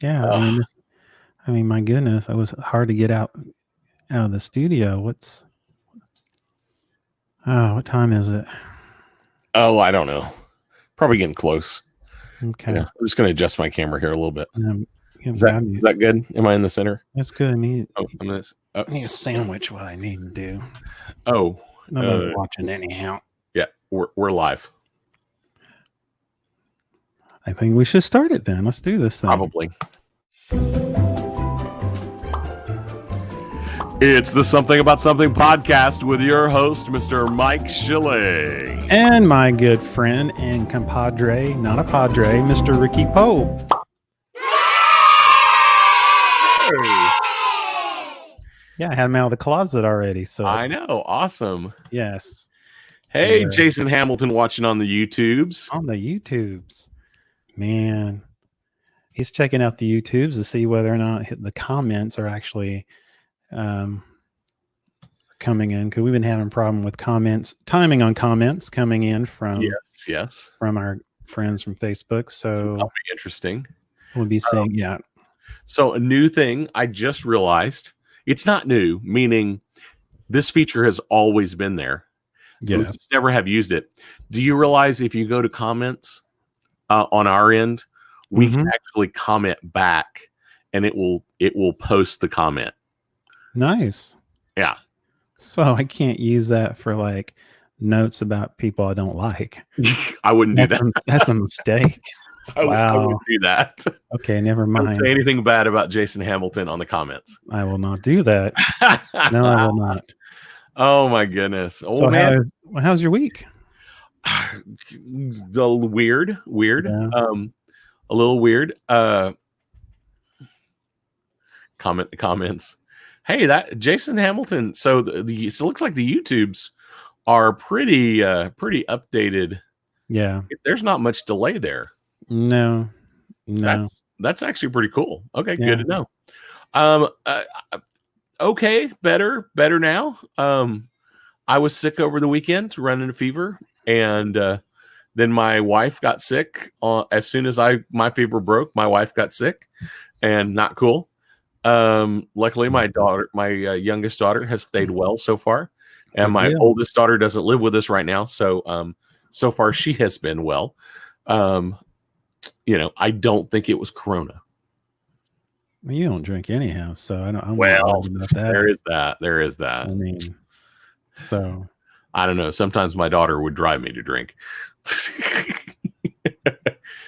Yeah, Oh, I mean, my goodness, it was hard to get out of the studio. What time is it? I don't know. Probably getting close. Okay. Yeah, I'm just going to adjust my camera here a little bit. You Is got me. that good? Am I in the center? That's good. Oh, I'm in this. Oh, I need a sandwich. What I need to do. oh Nobody's watching anyhow. yeah, we're live. I think we should start it then. Let's do this thing. Probably. It's the Something About Something podcast with your host, Mr. Mike Schilling. And my good friend and compadre, not a padre, Mr. Ricky Poe. Hey. Yeah, I had him out of the closet already. So I know. Awesome. Yes. Hey, Yeah. Jason Hamilton watching on the YouTubes. On the YouTubes. Man. He's checking out the YouTubes to see whether or not the comments are actually coming in, because we've been having a problem with timing on comments coming in from from our friends from Facebook. So that'll be interesting. We'll be seeing So a new thing I just realized, it's not new, meaning this feature has always been there. Yes. We just never have used it. Do you realize if you go to comments on our end, we can actually comment back and it will post the comment. Nice. Yeah. So I can't use that for like notes about people I don't like. I wouldn't do that. That's a mistake. I wouldn't do that. Okay, never mind. Don't say anything bad about Jason Hamilton on the comments. I will not do that. No, I will not. Oh my goodness. So man, how's your week? The weird. Yeah. A little weird. Comments. Hey, that Jason Hamilton. So so it looks like the YouTubes are pretty updated. Yeah. There's not much delay there. No. That's actually pretty cool. Okay, good to know. Okay, better now. I was sick over the weekend, running a fever, and then my wife got sick. As soon as my fever broke, my wife got sick, and not cool. Luckily, my youngest daughter has stayed well so far, and my oldest daughter doesn't live with us right now. So, so far she has been well. I don't think it was Corona. Well, you don't drink anyhow, so I don't. There is that. I mean, so I don't know. Sometimes my daughter would drive me to drink.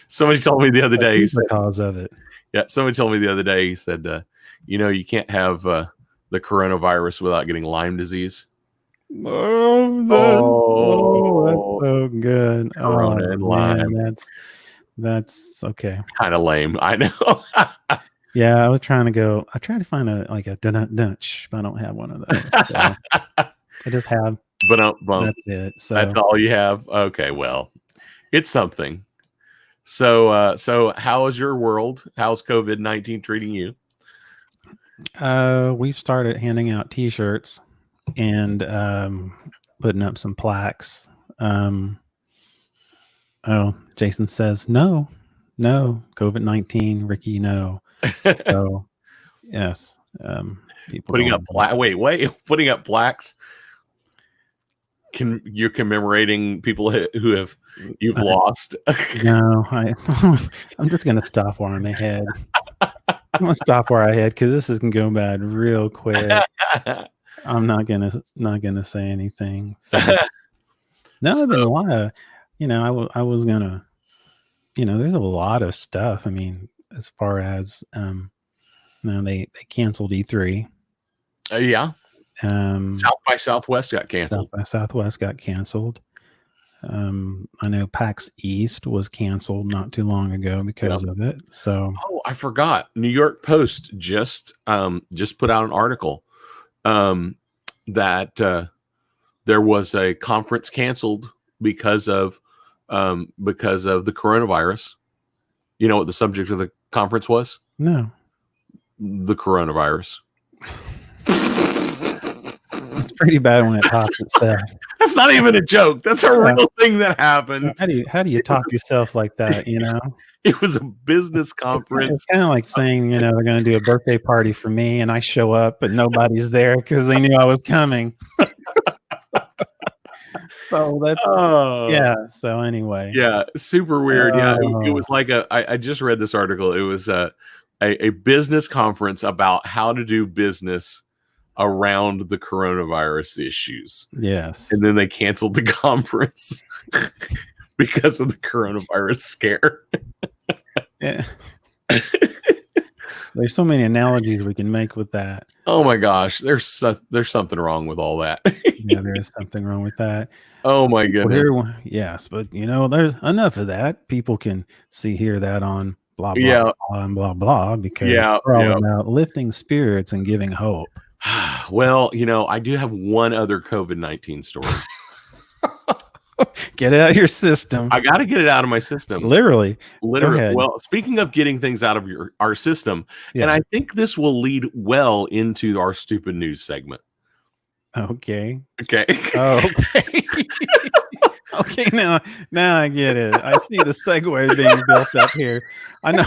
Somebody told me the other day. The cause of it. Yeah, somebody told me the other day. He said, you can't have the coronavirus without getting Lyme disease. That's so good. Corona and Lyme. That's okay. Kind of lame, I know. Yeah, I tried to find a dunch, but I don't have one of those. So I just have. That's it. So that's all you have. Okay, well, it's something. So how is your world? How's COVID-19 treating you? We've started handing out T-shirts and putting up some plaques. Jason says no, COVID-19, Ricky, no. So yes, people putting up putting up plaques. You're commemorating people who you've lost. No, I'm just gonna stop where I'm ahead. I'm gonna stop where I had, because this is gonna go bad real quick. I'm not gonna say anything. So there's been a lot of, I was gonna, there's a lot of stuff. I mean, as far as they canceled E3. Yeah. South by Southwest got canceled. South by Southwest got canceled. I know PAX East was canceled not too long ago because of it. So I forgot. New York Post just put out an article that there was a conference canceled because of the coronavirus. You know what the subject of the conference was? No. The coronavirus. It's pretty bad when it tops itself. That's not even a joke. That's a real thing that happened. How do you top yourself like that? You know, It was a business conference. It's kind of like saying, you know, they're going to do a birthday party for me, and I show up, but nobody's there because they knew I was coming. So that's yeah. So anyway, yeah, super weird. Yeah, it was like I just read this article. It was a business conference about how to do business around the coronavirus issues. Yes, and then they canceled the conference because of the coronavirus scare. Yeah. There's so many analogies we can make with that. Oh my gosh, there's something wrong with all that. Yeah, there is something wrong with that. Oh my goodness. Yes, but you know, there's enough of that. People can hear that on blah blah Yeah. blah and blah blah because Yeah, we're all yeah. about lifting spirits and giving hope. Well, you know, I do have one other COVID-19 story. Get it out of your system. I got to get it out of my system. Literally. Well, speaking of getting things out of our system, and I think this will lead well into our stupid news segment. Okay. Okay. Oh, okay. Okay, now I get it. I see the segue being built up here. I know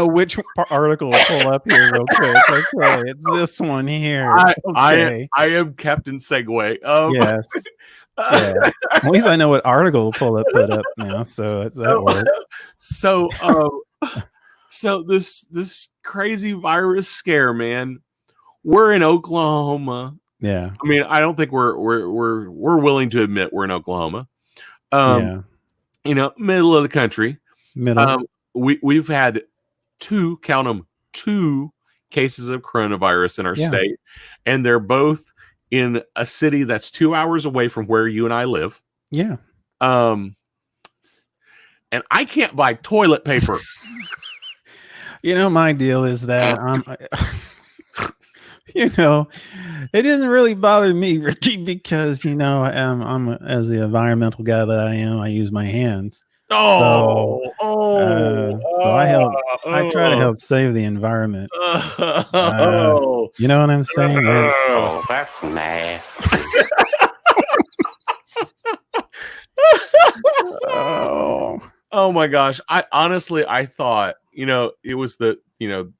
which article to pull up here real quick. Okay, it's this one here. I am Captain Segway. Yes. Yeah. At least I know what article to put up now, so that works. So this crazy virus scare, man. We're in Oklahoma. Yeah. I mean, I don't think we're willing to admit we're in Oklahoma. You know, middle of the country. We've had two cases of coronavirus in our state, and they're both in a city that's 2 hours away from where you and I live. Yeah. And I can't buy toilet paper. You know, my deal is that you know, it doesn't really bother me, Ricky, because you know, I'm as the environmental guy that I am, I use my hands. So I try to help save the environment. You know what I'm saying? Oh, that's nasty. Oh my gosh. I honestly thought, you know, it was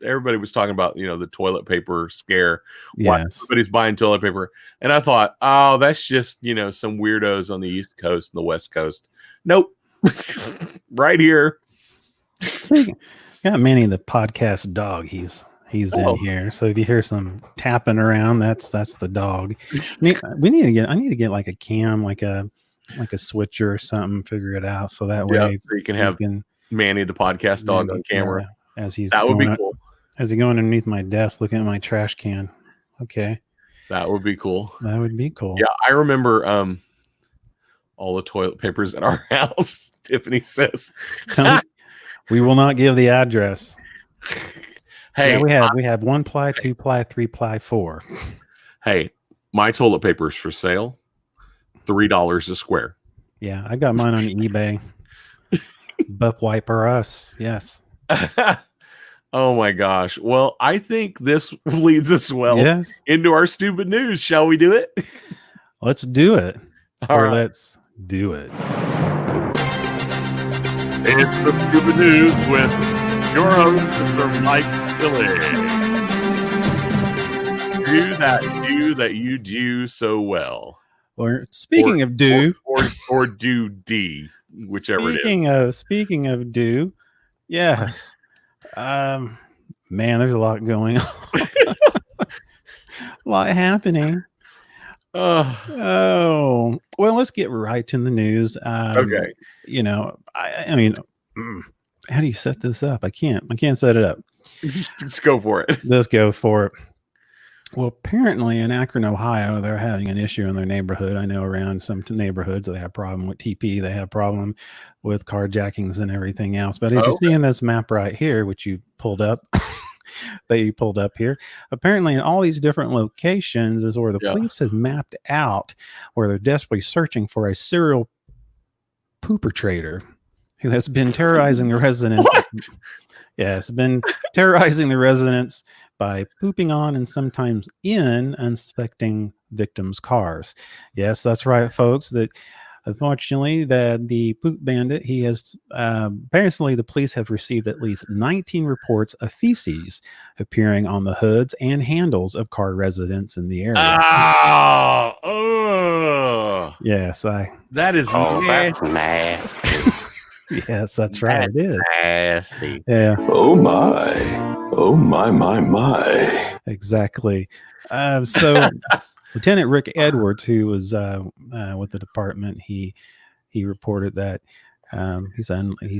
everybody was talking about, you know, the toilet paper scare. Yes. Everybody's buying toilet paper. And I thought, oh, that's just, you know, some weirdos on the East Coast and the West Coast. Nope. Right here. Got Manny the podcast dog. He's in here. So if you hear some tapping around, that's the dog. I need to get like a cam, like a switcher or something, figure it out so that way so you can have Manny the podcast dog on camera. That would be cool. As he going underneath my desk looking at my trash can. Okay. That would be cool. That would be cool. Yeah, I remember all the toilet papers at our house. Tiffany says we will not give the address. Hey, we have 1 ply, 2 ply, 3 ply, 4. Hey, my toilet paper is for sale. $3 a square. Yeah, I got mine on eBay. Butt wiper us. Yes. Oh my gosh. Well, I think this leads us into our stupid news. Shall we do it? Let's do it. All right. Let's do it. It's the stupid news with your host, Mr. Mike Tilly. Do that you do so well. Or speaking of do, or do D, whichever it is. Speaking of do, yes. Man, there's a lot going on. A lot happening. Well, let's get right to the news. Okay. You know, I mean, how do you set this up? I can't set it up. Just go for it. Let's go for it. Well, apparently in Akron, Ohio, they're having an issue in their neighborhood. I know around some neighborhoods they have a problem with TP. They have a problem with carjackings and everything else. But as you see in this map right here, which you pulled up, here, apparently in all these different locations is where the police has mapped out where they're desperately searching for a serial pooper trader who has been terrorizing the residents. Yes, been terrorizing the residents by pooping on and sometimes in unsuspecting victims' cars. Yes, that's right, folks. That unfortunately, that the poop bandit, he has apparently the police have received at least 19 reports of feces appearing on the hoods and handles of car residents in the area. Oh, oh, Yes, that is Oh, that's nasty. nasty. yes, that's right. It is. Nasty. Yeah, Oh my. Oh my. exactly. So Lieutenant Rick Edwards, who was with the department, he reported that he's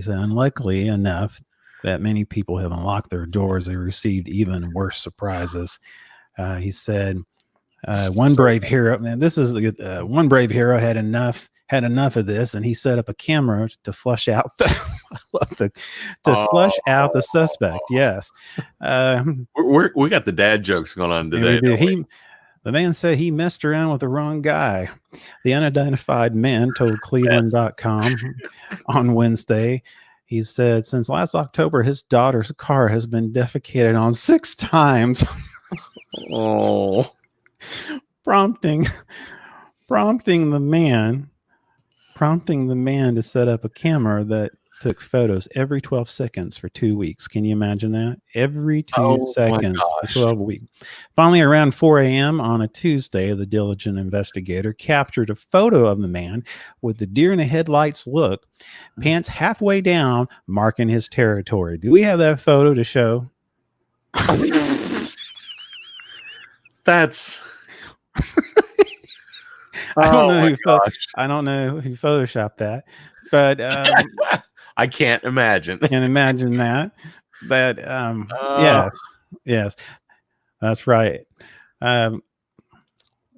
unlikely enough that many people have unlocked their doors. They received even worse surprises. He said, "One brave hero, man. This is one brave hero had enough of this, and he set up a camera to flush out flush out the suspect." Yes, We got the dad jokes going on today. don't we? The man said he messed around with the wrong guy. The unidentified man told Cleveland.com on Wednesday. He said, since last October, his daughter's car has been defecated on 6 times. Oh, prompting the man to set up a camera that took photos every 12 seconds for 2 weeks. Can you imagine that? Every 2 seconds for 12 weeks. Finally, around 4 a.m. on a Tuesday, the diligent investigator captured a photo of the man with the deer in the headlights look, pants halfway down, marking his territory. Do we have that photo to show? that's. I don't know who photoshopped that, but I can't imagine. can imagine that. But yes, that's right.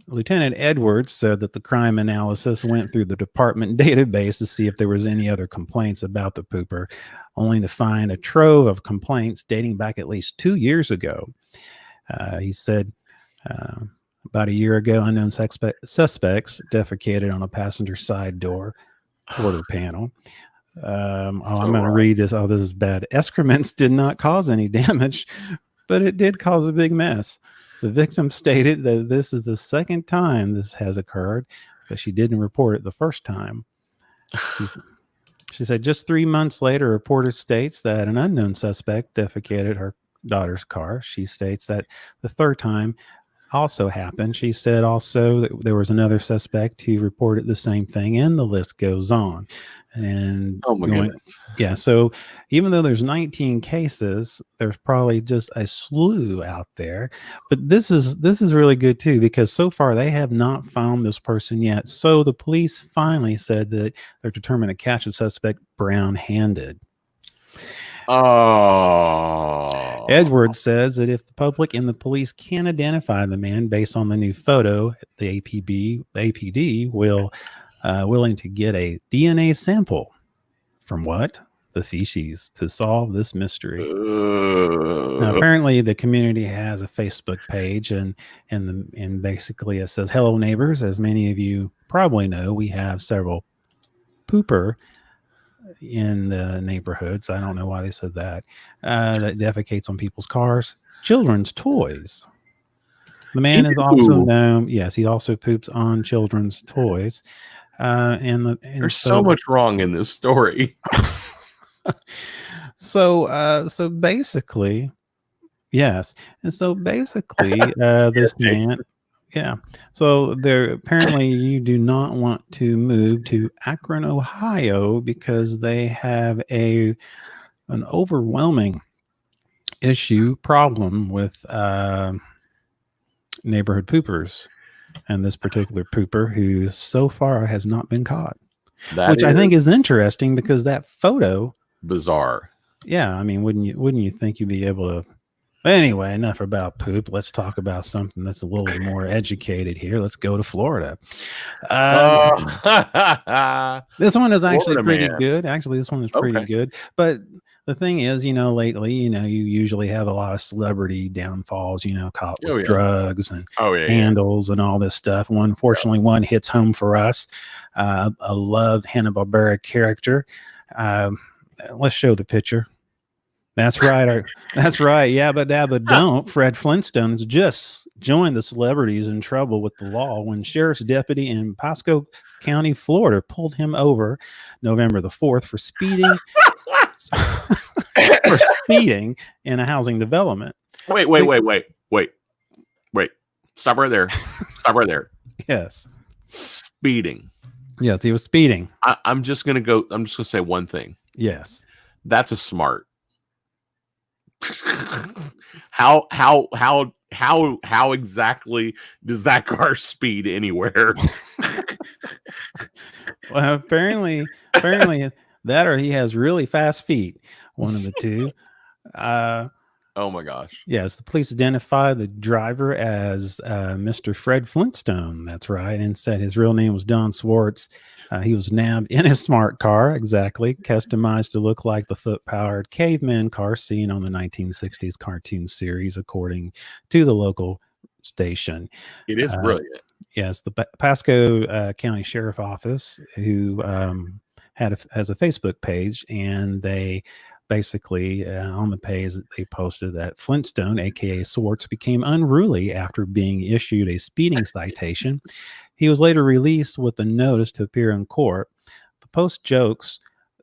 Lieutenant Edwards said that the crime analysis went through the department database to see if there was any other complaints about the pooper, only to find a trove of complaints dating back at least 2 years ago. He said about a year ago, unknown suspects defecated on a passenger side door quarter panel. I'm going to read this. Oh, this is bad. Excrements did not cause any damage, but it did cause a big mess. The victim stated that this is the second time this has occurred, but she didn't report it the first time. She said just 3 months later, a reporter states that an unknown suspect defecated her daughter's car. She states that the third time also happened. She said also that there was another suspect who reported the same thing, and the list goes on. And Oh my goodness. yeah, so even though there's 19 cases, there's probably just a slew out there. But this is really good too, because so far they have not found this person yet. So the police finally said that they're determined to catch the suspect brown-handed. Oh, Edwards says that if the public and the police can identify the man based on the new photo, the APD will willing to get a DNA sample from what? The feces to solve this mystery. Now, apparently the community has a Facebook page and basically it says, "Hello neighbors." As many of you probably know, we have several pooper in the neighborhoods. I don't know why they said that. That defecates on people's cars, children's toys. The man is also known. Yes, he also poops on children's toys. There's so much wrong in this story. So basically, yes, and so basically, this man. Yeah. So there apparently you do not want to move to Akron, Ohio, because they have an overwhelming problem with neighborhood poopers, and this particular pooper who so far has not been caught. Which I think is interesting because that photo, bizarre. Yeah, I mean, wouldn't you think you'd be able to? Anyway, enough about poop. Let's talk about something that's a little more educated here. Let's go to Florida. This one is actually pretty good. Actually, this one is pretty good. But the thing is, lately, you usually have a lot of celebrity downfalls, caught with drugs and handles and all this stuff. Unfortunately, one hits home for us. A loved Hanna-Barbera character. Let's show the picture. That's right. That's right. Yabba dabba don't. Fred Flintstone has just joined the celebrities in trouble with the law when sheriff's deputy in Pasco County, Florida, pulled him over November the 4th for speeding in a housing development. Wait. Stop right there. Stop right there. Yes. Speeding. Yes, he was speeding. I'm just gonna say one thing. Yes. That's a smart. How exactly does that car speed anywhere? Well, apparently that or he has really fast feet. One of the two. Oh my gosh. Yes, the police identified the driver as Mr. Fred Flintstone. That's right, and said his real name was Don Swartz. He was nabbed in his smart car, exactly, customized to look like the foot-powered caveman car seen on the 1960s cartoon series, according to the local station. It is brilliant. Yes, the Pasco County Sheriff Office, who has a Facebook page, and they basically on the page they posted that Flintstone, aka Swartz, became unruly after being issued a speeding citation. He was later released with a notice to appear in court. The post jokes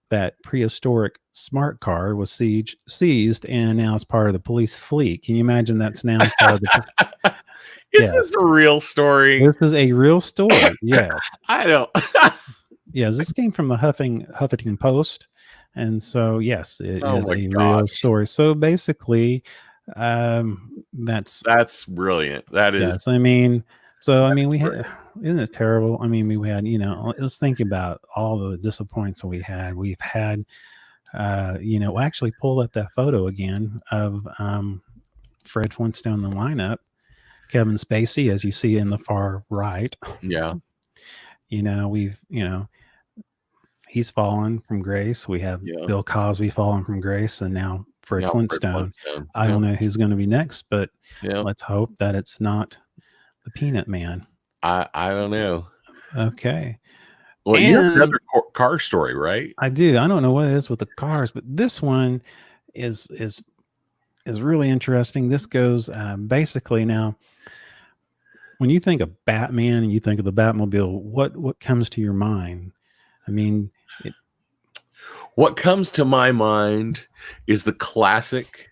that prehistoric smart car was seized and now is part of the police fleet. Can you imagine that's now part of the Is this a real story? This is a real story. Yes. I don't. Yes, this came from the Huffington Post. And so, yes, it is a real story. So basically, that's brilliant. That is. Yes, we had, isn't it terrible? I mean, we had, let's think about all the disappointments we had. We've had, we'll actually pull up that photo again of Fred Flintstone in the lineup. Kevin Spacey, as you see in the far right. Yeah. He's fallen from grace. We have Bill Cosby fallen from grace, and now Fred Flintstone. I don't know who's going to be next, but let's hope that it's not the Peanut Man. I don't know. Okay. Well, you have another car story, right? I do. I don't know what it is with the cars, but this one is really interesting. This goes basically now. When you think of Batman and you think of the Batmobile, what comes to your mind? I mean, what comes to my mind is the classic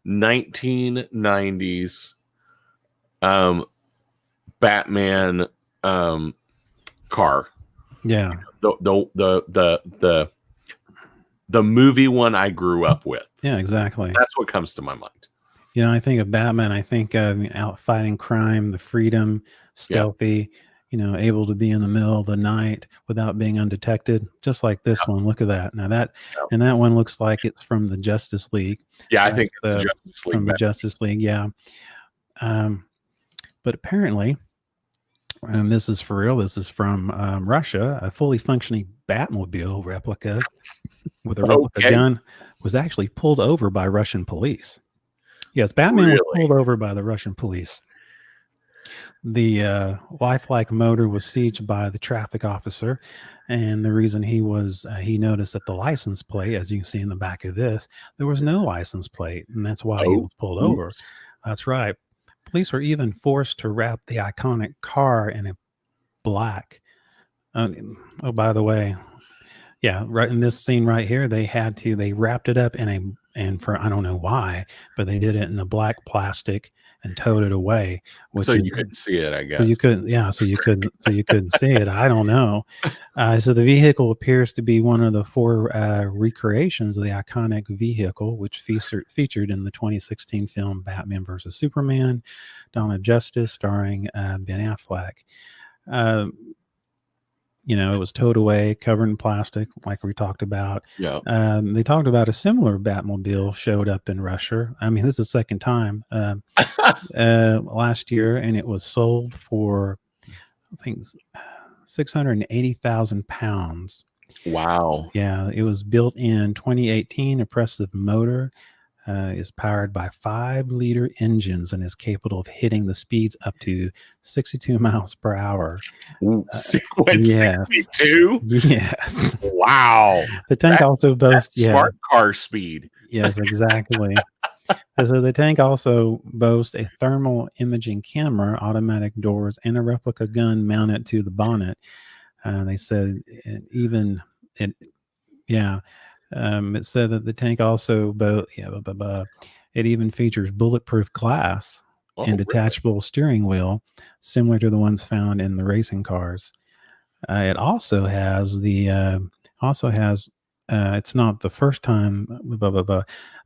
1990s Batman car. Yeah. The movie one I grew up with. Yeah, exactly. That's what comes to my mind. I think of Batman. I think of out fighting crime, the freedom, stealthy, able to be in the middle of the night without being undetected, just like this one. Look at that. Now and that one looks like it's from the Justice League. Yeah, I think it's the Justice League. From the Justice League, yeah. But apparently, and this is for real, this is from Russia, a fully functioning Batmobile replica with a replica gun was actually pulled over by Russian police. Yes, Batman was pulled over by the Russian police. The lifelike motor was seized by the traffic officer, and the reason he noticed that the license plate, as you can see in the back of this, there was no license plate, and that's why he was pulled over. That's right. Police were even forced to wrap the iconic car in a black. Oh, by the way, yeah, right in this scene right here, they wrapped it up and for I don't know why, but they did it in a black plastic and towed it away. So you couldn't see it, I guess. So you couldn't see it. I don't know. So the vehicle appears to be one of the 4 recreations of the iconic vehicle, which featured in the 2016 film Batman vs. Superman, Dawn of Justice, starring Ben Affleck. It was towed away, covered in plastic, like we talked about. Yeah. They talked about a similar Batmobile showed up in Russia. I mean, this is the second time last year, and it was sold for, I think, 680,000 pounds. Wow. Yeah, it was built in 2018, impressive motor, is powered by 5-liter engines and is capable of hitting the speeds up to 62 miles per hour. Yes. 62? Yes. Wow. The tank also boasts smart car speed. Yes, exactly. So the tank also boasts a thermal imaging camera, automatic doors, and a replica gun mounted to the bonnet. They said it said that the tank also it even features bulletproof glass and detachable steering wheel, similar to the ones found in the racing cars. It also has it's not the first time.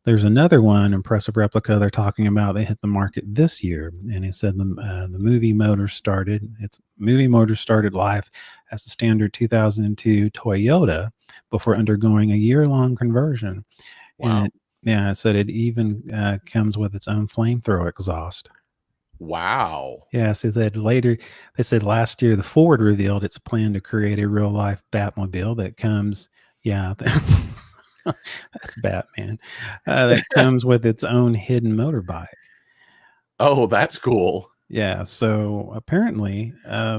There's another impressive replica they're talking about. They hit the market this year, and it said the movie motor started. Its movie motor started life as the standard 2002 Toyota before undergoing a year-long conversion. Wow. And it said it even comes with its own flamethrower exhaust. Wow. Yeah, so they said last year the Ford revealed its plan to create a real-life Batmobile that comes. Yeah, that's Batman. That comes with its own hidden motorbike. Oh, that's cool. Yeah. So apparently, I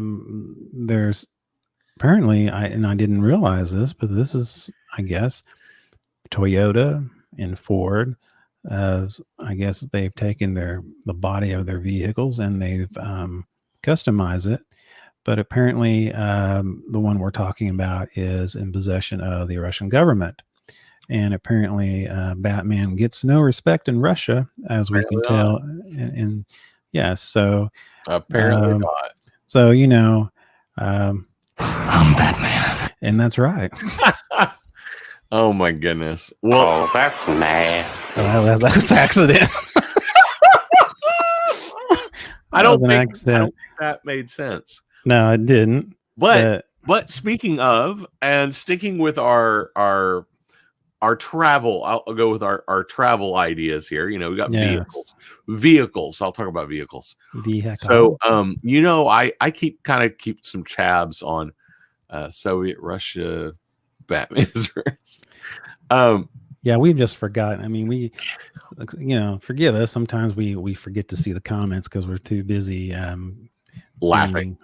didn't realize this, but this is, I guess, Toyota and Ford. I guess they've taken the body of their vehicles and they've customized it. But apparently, the one we're talking about is in possession of the Russian government. And apparently, Batman gets no respect in Russia, as we can tell. And yes, so apparently not. So I'm Batman, and that's right. Oh my goodness! Well, that's nasty. That was an accident. I don't think that made sense. No, it didn't. But speaking of, and sticking with our travel, I'll go with our travel ideas here. We got vehicles. I'll talk about vehicles. So, I keep some tabs on Soviet Russia, Batman's. Yeah, we've just forgotten. I mean, forgive us. Sometimes we forget to see the comments because we're too busy laughing.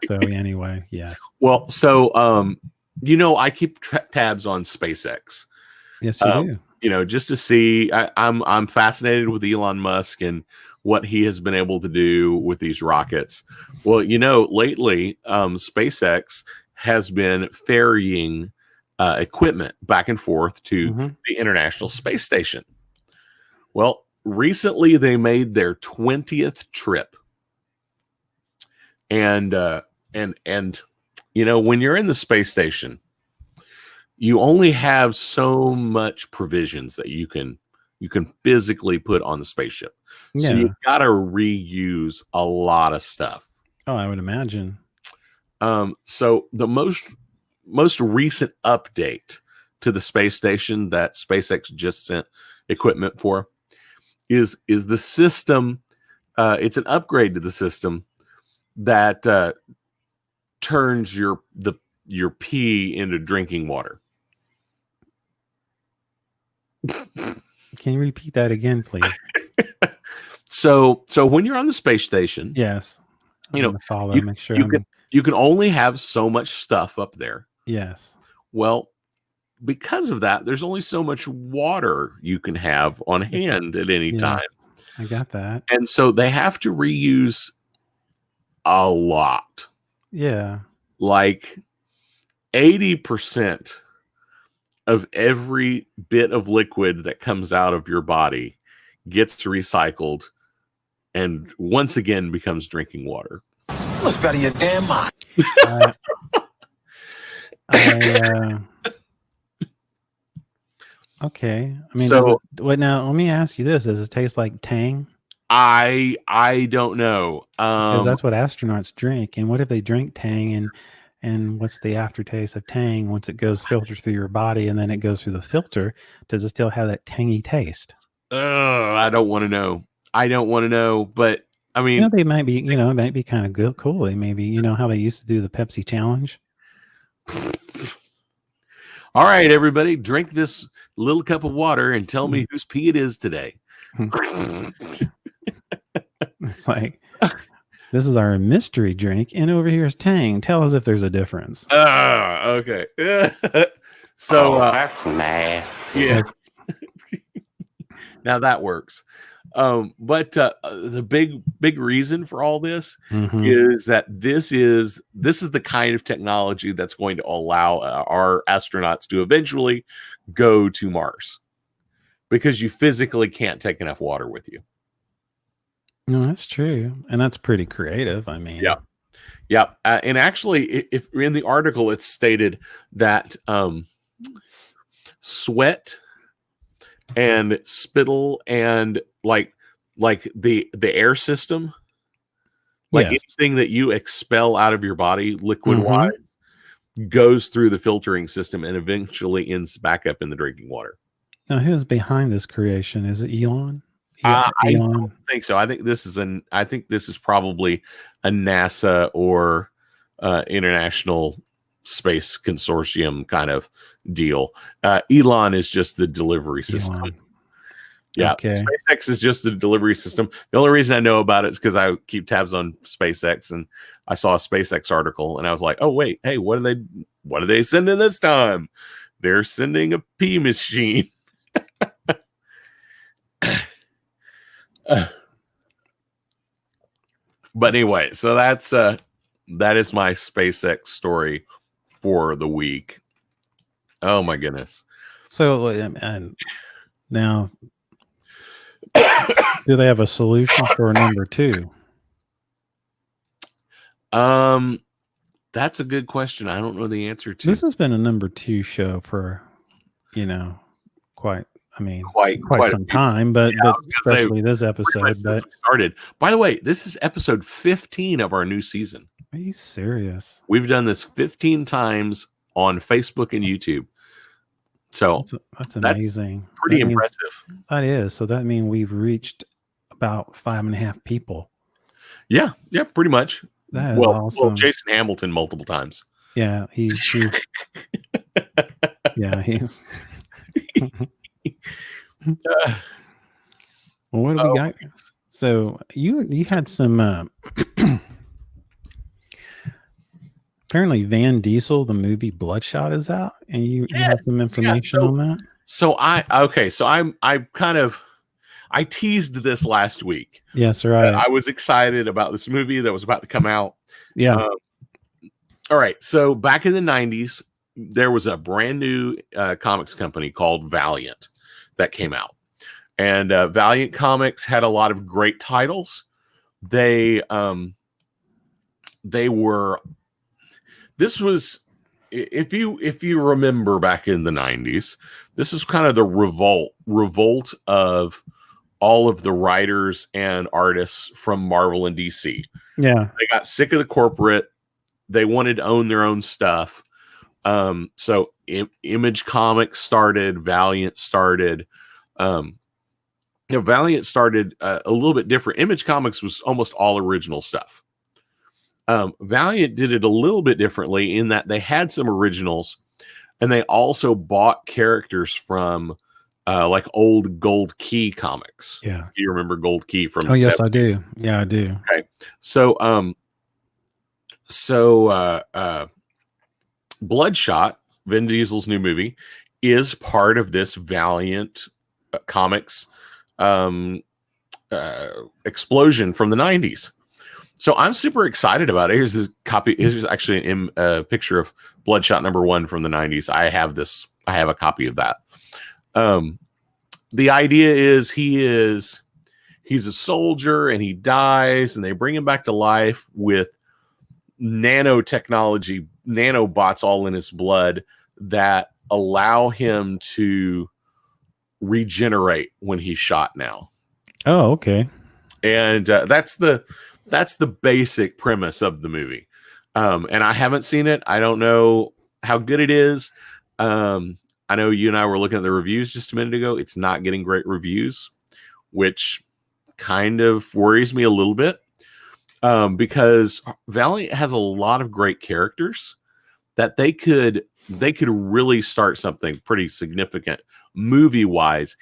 So anyway, yes. Well, so I keep tabs on SpaceX. Yes, you do. Just to see. I'm fascinated with Elon Musk and what he has been able to do with these rockets. Well, lately, SpaceX has been ferrying equipment back and forth to the International Space Station. Well, recently they made their 20th trip. And when you're in the space station, you only have so much provisions that you can physically put on the spaceship. Yeah. So you've got to reuse a lot of stuff. Oh, I would imagine. So the most recent update to the space station that SpaceX just sent equipment for is the system. It's an upgrade to the system that turns your pee into drinking water. Can you repeat that again, please? So when you're on the space station, yes, follow. Make sure you can only have so much stuff up there. Yes. Well, because of that, there's only so much water you can have on hand at any time. I got that. And so they have to reuse a lot. Yeah. Like 80% of every bit of liquid that comes out of your body gets recycled and once again becomes drinking water. You must be out of your damn mind. Okay. I mean, so now let me ask you this: does it taste like Tang? I don't know. Because that's what astronauts drink. And what if they drink Tang and what's the aftertaste of Tang once it goes filters through your body and then it goes through the filter? Does it still have that tangy taste? I don't want to know. But I mean, they might be, it might be kind of good, cool. They maybe, how they used to do the Pepsi challenge. All right, everybody, drink this little cup of water and tell me whose pee it is today. It's like, this is our mystery drink, and over here is Tang. Tell us if there's a difference. Okay. So that's nasty. yes. Now that works. But the big reason for all this is that this is the kind of technology that's going to allow our astronauts to eventually go to Mars, because you physically can't take enough water with you. No, that's true, and that's pretty creative. I mean, yeah. And actually, if in the article, it's stated that sweat and spittle and like the air system, like anything that you expel out of your body liquid wise, goes through the filtering system and eventually ends back up in the drinking water. Now, who's behind this creation? Is it Elon? I don't think so. I think this is probably a NASA or International Space Consortium kind of deal. Elon is just the delivery system. Elon. Yeah, Okay. SpaceX is just the delivery system. The only reason I know about it is because I keep tabs on SpaceX, and I saw a SpaceX article, and I was like, "Oh wait, hey, what are they sending this time? They're sending a pee machine." But anyway, so that is my SpaceX story for the week. Oh my goodness! So, and now, do they have a solution for number 2? That's a good question. I don't know the answer to. This has been a number 2 show for, quite some time, but especially this episode. But started. By the way, this is episode 15 of our new season. Are you serious? We've done this 15 times on Facebook and YouTube. So that's amazing. Pretty impressive. That is. So that means we've reached about 5.5 people. Yeah, pretty much. That is awesome. Well, Jason Hamilton multiple times. Yeah, he's yeah, he's well, what do we got? So you had some apparently Van Diesel, the movie Bloodshot, is out, and you have some information on that. So I teased this last week. Yes, right. I was excited about this movie that was about to come out. Yeah. All right. So back in the 90s, there was a brand new comics company called Valiant that came out. And Valiant Comics had a lot of great titles. This was, if you remember back in the 90s, this is kind of the revolt of all of the writers and artists from Marvel and DC. Yeah. They got sick of the corporate. They wanted to own their own stuff. So Image Comics started, Valiant started. Valiant started a little bit different. Image Comics was almost all original stuff. Valiant did it a little bit differently in that they had some originals, and they also bought characters from like old Gold Key comics. Yeah. If you remember Gold Key from the 70s. I do. Yeah, I do. Okay. So Bloodshot, Vin Diesel's new movie, is part of this Valiant Comics explosion from the 90s. So I'm super excited about it. Here's this copy. Here's actually a picture of Bloodshot #1 from the 90s. I have a copy of that. The idea is he's a soldier and he dies, and they bring him back to life with nanotechnology, nanobots all in his blood that allow him to regenerate when he's shot now. Oh, okay. And that's the basic premise of the movie. And I haven't seen it. I don't know how good it is. I know you and I were looking at the reviews just a minute ago. It's not getting great reviews, which kind of worries me a little bit, because Valiant has a lot of great characters that they could they could really start something pretty significant movie wise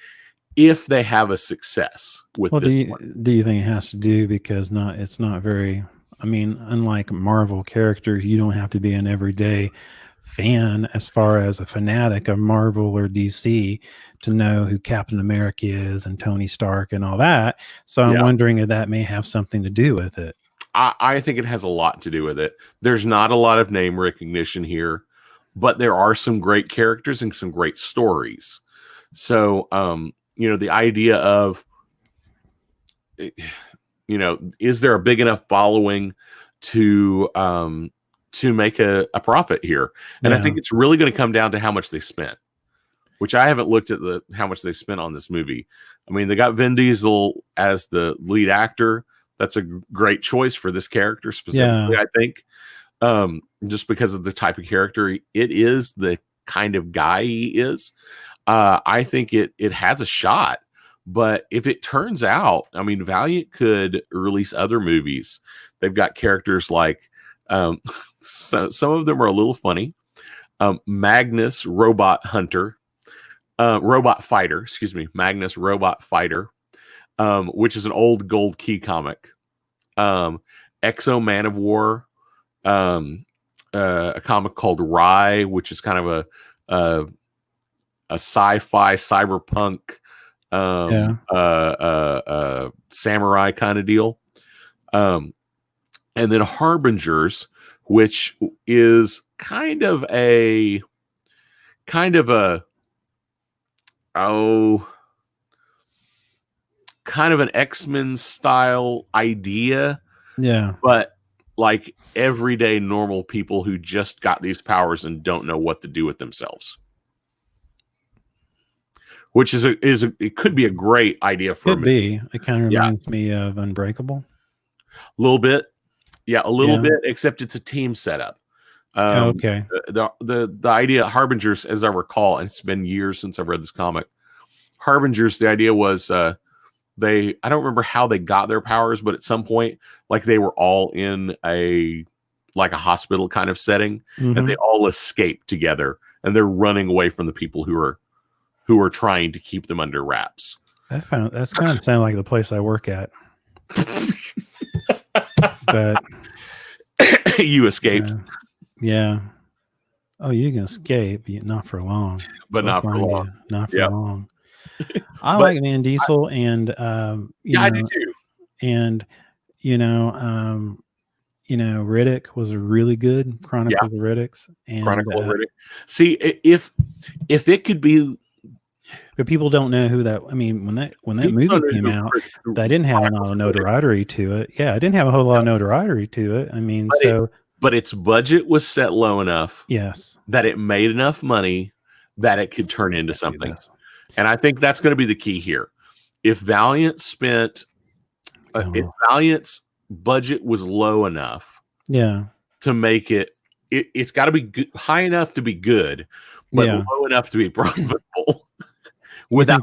if they have a success with Well, this one. do you think it has to do because it's not very? I mean, unlike Marvel characters, you don't have to be an everyday fan as far as a fanatic of Marvel or DC to know who Captain America is and Tony Stark and all that. So I'm wondering if that may have something to do with it. I think it has a lot to do with it. There's not a lot of name recognition here, but there are some great characters and some great stories. So, the idea of, is there a big enough following to make a profit here? And I think it's really going to come down to how much they spent, which I haven't looked at how much they spent on this movie. I mean, they got Vin Diesel as the lead actor. That's a great choice for this character specifically, I think, just because of the type of character it is, the kind of guy he is. I think it has a shot. But if it turns out, I mean, Valiant could release other movies. They've got characters like, some of them are a little funny. Magnus Robot Fighter, Magnus Robot Fighter, which is an old Gold Key comic. Exo Man of War, a comic called Rye, which is kind of a sci-fi cyberpunk samurai kind of deal. And then Harbingers, which is kind of an X-Men style idea. Yeah. But like everyday normal people who just got these powers and don't know what to do with themselves. Which it could be a great idea for me. It kind of reminds me of Unbreakable. A little bit. Yeah, a little bit, except it's a team setup. Okay. The idea of Harbingers, as I recall, and it's been years since I've read this comic. Harbingers, the idea was I don't remember how they got their powers, but at some point, like they were all in a hospital kind of setting, and they all escape together, and they're running away from the people who are trying to keep them under wraps. That's kind of sound like the place I work at. But you escaped. Yeah. Oh, you can escape, not for long. But not for long. Not for long. I like Van Diesel, and I do too. And Riddick was a really good Chronicle of Riddicks. And Chronicle of Riddick. See, if it could be. But people don't know who that. I mean, when that movie came out, that didn't have a lot of notoriety to it. Yeah, it didn't have a whole lot of notoriety to it. I mean, but its budget was set low enough, that it made enough money that it could turn into something. And I think that's going to be the key here. If Valiant if Valiant's budget was low enough, to make it's got to be high enough to be good, but low enough to be profitable. Without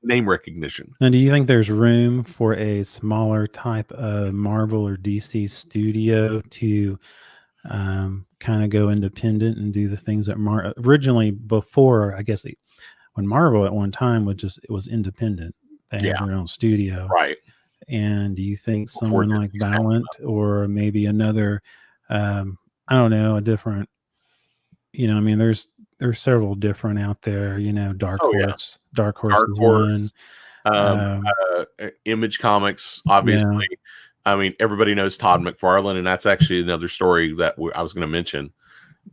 name recognition. And do you think there's room for a smaller type of Marvel or DC studio to kind of go independent and do the things that originally, before, I guess, when Marvel at one time it was independent. They had their own studio. Right. And do you think someone like Valiant or maybe another, I don't know, a different, I mean, there's several different out there, Dark Horse. Dark Horse is one. Image Comics, obviously. Yeah. I mean, everybody knows Todd McFarlane, and that's actually another story that I was going to mention.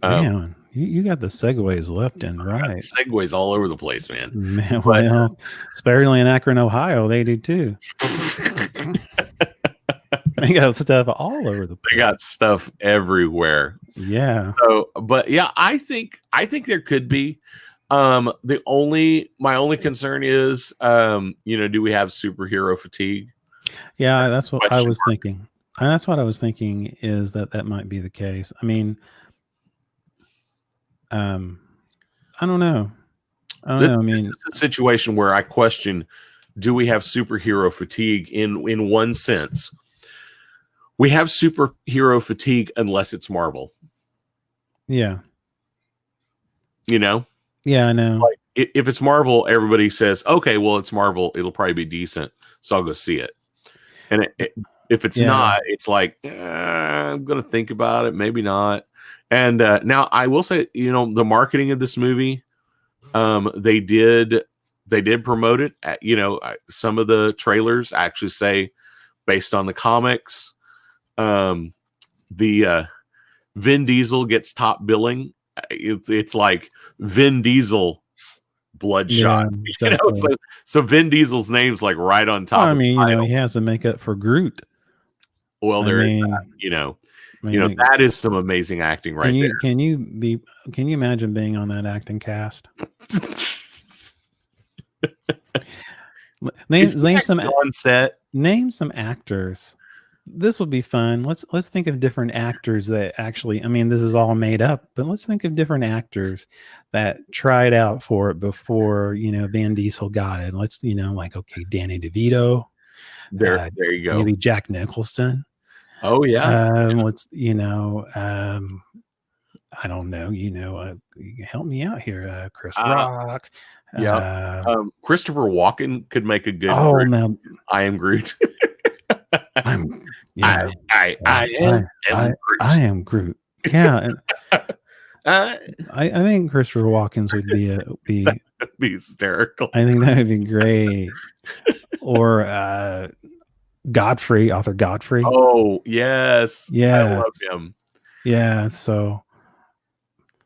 Man, you got the segues left and right. Segues all over the place, man. Well, especially in Akron, Ohio, they do too. They got stuff all over the place. They got stuff everywhere. Yeah. So, but yeah, I think there could be. My only concern is, do we have superhero fatigue? Yeah, that's what I was thinking. That's what I was thinking, is that might be the case. I mean, I don't know. I mean, this is a situation where I question: do we have superhero fatigue? In one sense, we have superhero fatigue unless it's Marvel. Yeah. You know, Yeah, I know. like if it's Marvel, everybody says, okay, well, it's Marvel. It'll probably be decent. So I'll go see it. And if it's not, it's like, I'm going to think about it. Maybe not. And now I will say, you know, the marketing of this movie, they did promote it. You know, some of the trailers actually say, based on the comics, the Vin Diesel gets top billing. It's like Vin Diesel Bloodshot. Yeah, You know, exactly. so Vin Diesel's name's like right on top. Well, I of mean, the you know, title. he has to make up for Groot. Well, I there is mean, that, you know, I mean, that is some amazing acting right there. can you imagine being on that acting cast? Name some on set. Name some actors. This will be fun. Let's think of different actors that actually, I mean, this is all made up, but let's think of different actors that tried out for it before, you know, Van Diesel got it. Let's, you know, like, okay, Danny DeVito. There you go. Maybe Jack Nicholson. Oh yeah. Let's, you know, I don't know, you know, help me out here, Chris Rock. Yeah. Christopher Walken could make a good. Oh, Groot. now I am Groot. I'm yeah. I am Groot. Yeah, and I think Christopher Walken's would be be hysterical. I think that would be great. Or Arthur Godfrey. Oh yes, yeah, I love him. Yeah, so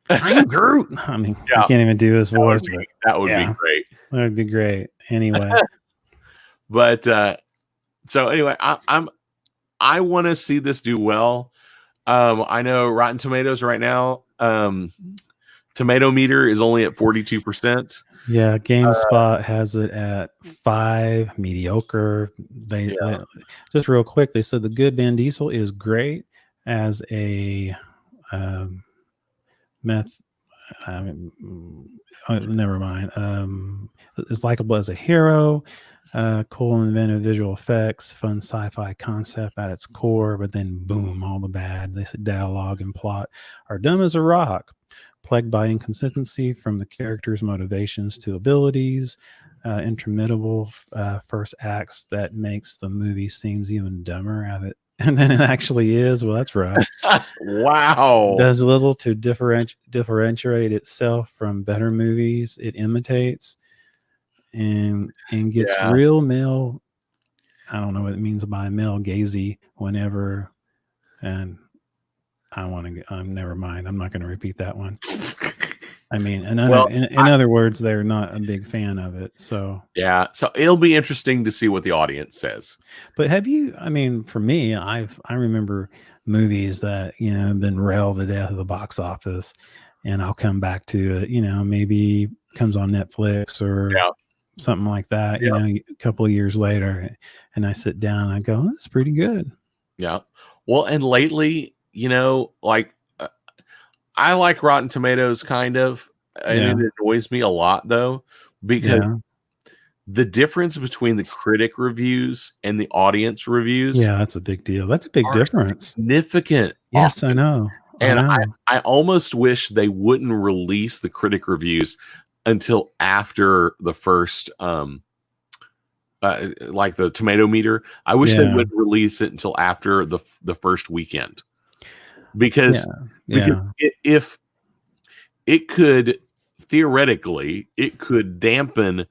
I'm Groot. I mean, Yeah. I can't even do his voice. That would be great. That would be great. Anyway, but so anyway, I want to see this do well. I know Rotten Tomatoes right now, tomato meter is only at 42%. Yeah, GameSpot has it at 5, mediocre. They just real quick, they said the good Van Diesel is great as a never mind. It's likable as a hero. Cool and inventive visual effects, fun sci-fi concept at its core, but then boom, all the bad. They said dialogue and plot are dumb as a rock, plagued by inconsistency from the characters' motivations to abilities, interminable first acts that makes the movie seems even dumber at it. And then it actually is. Well, that's right. Wow. Does little to differentiate itself from better movies it imitates, and gets real male. I don't know what it means by male gazy whenever. And never mind. I'm not going to repeat that one. I mean, in other words, they're not a big fan of it. So yeah, so it'll be interesting to see what the audience says. But have you? I mean, for me, I remember movies that, you know, have been railed to death at the box office, and I'll come back to it. You know, maybe comes on Netflix or something like that. You know, a couple of years later, and I sit down and I go, "That's pretty good." Yeah. Well, and lately, you know, like. I like Rotten Tomatoes kind of, and it annoys me a lot though, because the difference between the critic reviews and the audience reviews. Yeah, that's a big deal. That's a big difference. Significant. Yes, I know. And I almost wish they wouldn't release the critic reviews until after the first, like the tomato meter. I wish they would release it until after the first weekend. Because if it could theoretically, it could dampen